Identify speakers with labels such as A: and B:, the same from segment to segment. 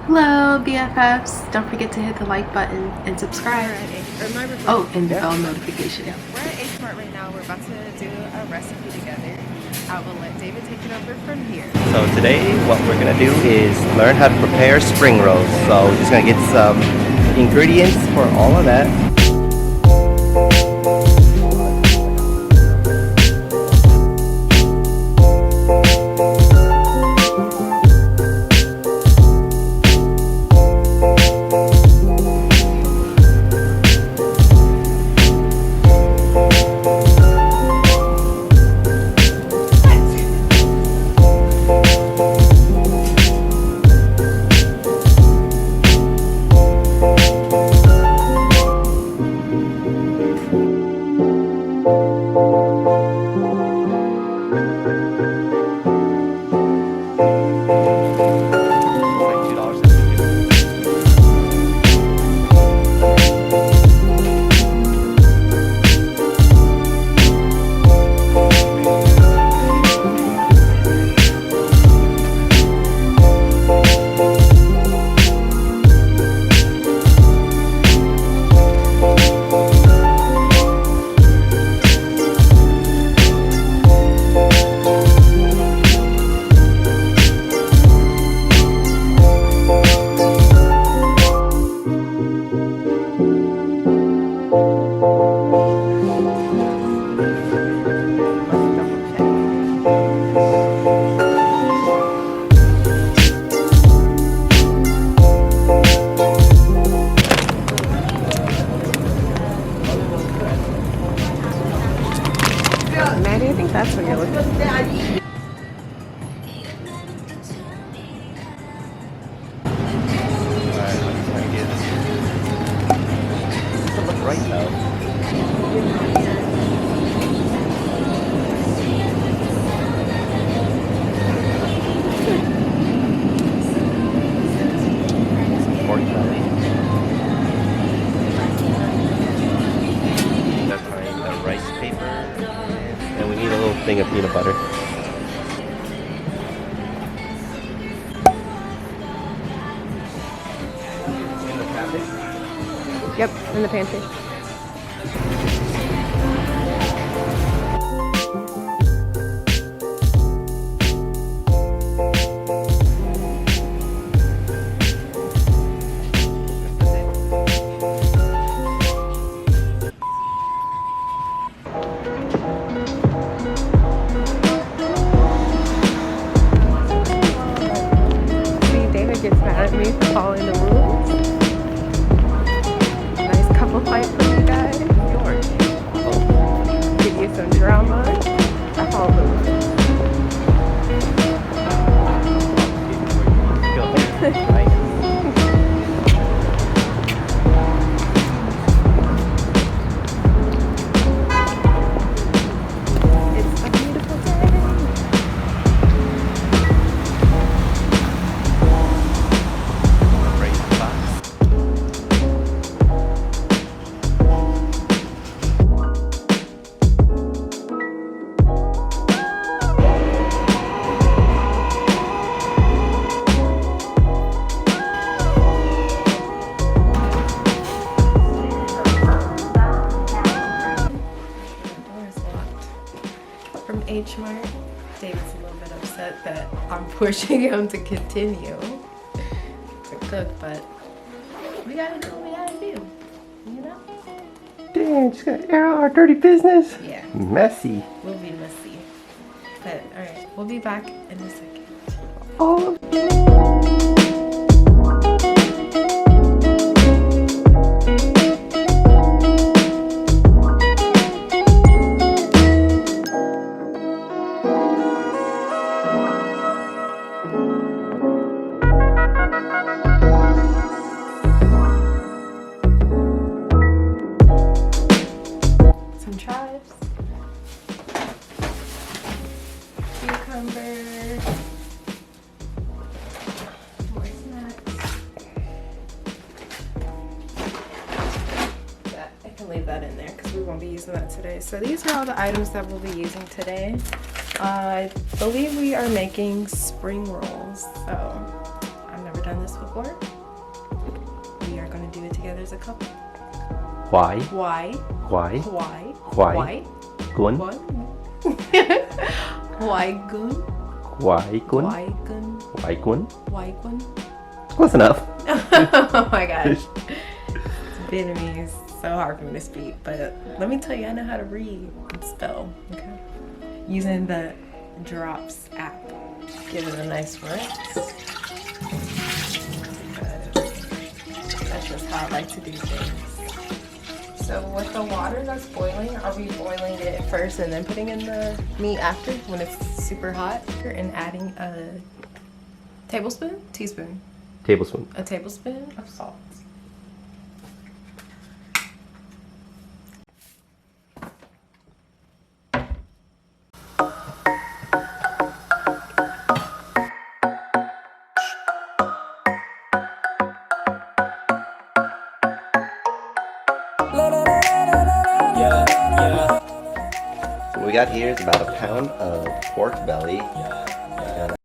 A: Hello BFFs, don't forget to hit the like button and subscribe. Oh, and the bell notification.
B: Yeah, we're at Hmart right now. We're about to do a recipe together. I will let David take it over from here.
C: So today what we're gonna do is learn how to prepare spring rolls. So we're just gonna get some ingredients for all of that.
B: Maddie, I think that's what you're looking for.
C: Alright, I'm just gonna get this to look right though. Some pork belly. Behind the rice paper. And we need a little thing of peanut butter. In the cabinet?
B: Yep, in the pantry. Gets mad at me for following the rules. Nice couple fight for you guys. Give you some drama. I follow the rules. It's a beautiful day. From Hmart, David's a little bit upset that I'm pushing him to continue to cook, but we gotta do what we gotta do, you know?
C: Dang, just gotta air out our dirty business.
B: Yeah,
C: Messy.
B: we'll be messy. But alright, we'll be back in a second.
C: Oh.
B: Some chives, cucumber, more snacks. I can leave that in there because we won't be using that today. So these are all the items that we'll be using today. I believe we are making spring rolls. So I've never done this before. underscore. We are going to do it together as a couple.
C: Why?
B: Why?
C: Why?
B: Why?
C: Why? Cuốn.
B: Why gun?
C: Why cuốn?
B: Why gun?
C: Why cuốn?
B: Why gun?
C: Close enough.
B: Oh my gosh. Vietnamese, so hard for me to speak, but let me tell you, I know how to read and spell, okay? Using the Drops app. Give it a nice rinse. That's just how I like to do things. So with the water that's boiling, are we boiling it first and then putting in the meat after when it's super hot? And adding a tablespoon? Teaspoon?
C: Tablespoon.
B: A tablespoon of salt.
C: So what we got here is about a pound of pork belly. And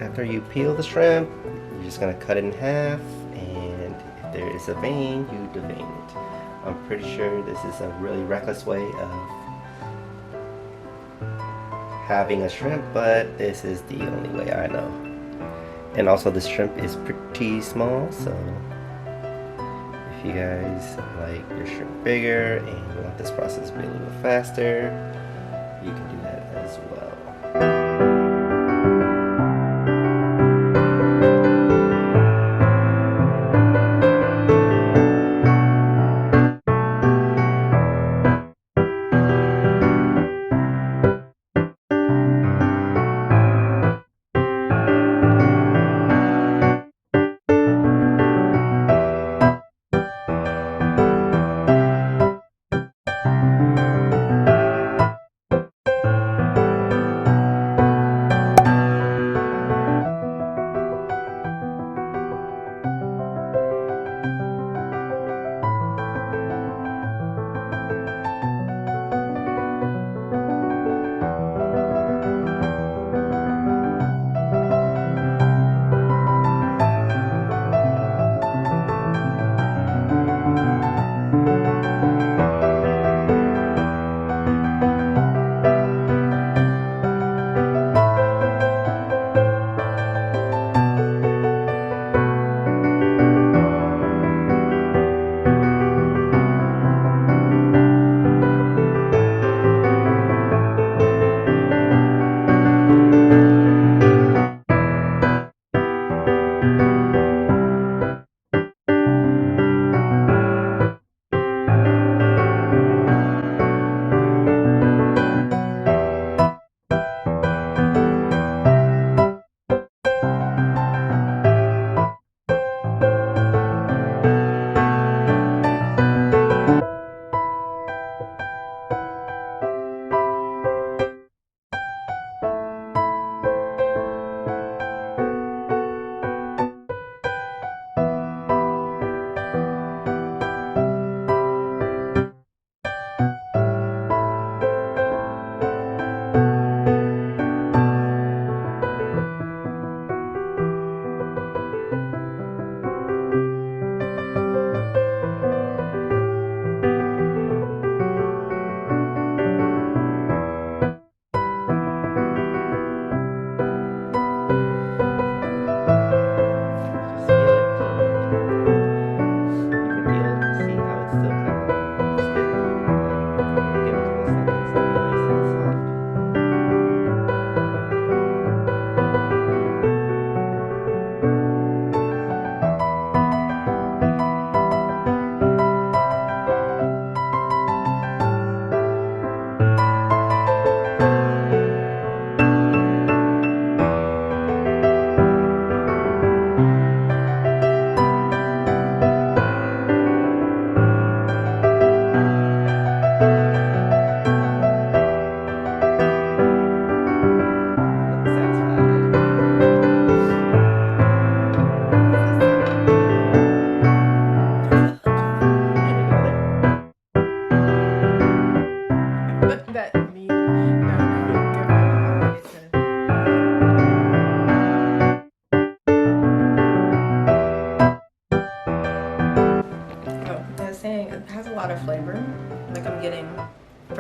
C: after you peel the shrimp, you're just gonna cut it in half, and if there is a vein, you devein it. I'm pretty sure this is a really reckless way of having a shrimp, but this is the only way I know. And also the shrimp is pretty small, so if you guys like your shrimp bigger and you want this process to be a little bit faster, you can do that as well.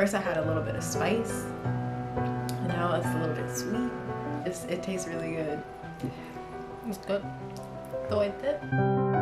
B: first I had a little bit of spice, and now it's a little bit sweet. It tastes really good. It's good. So I did.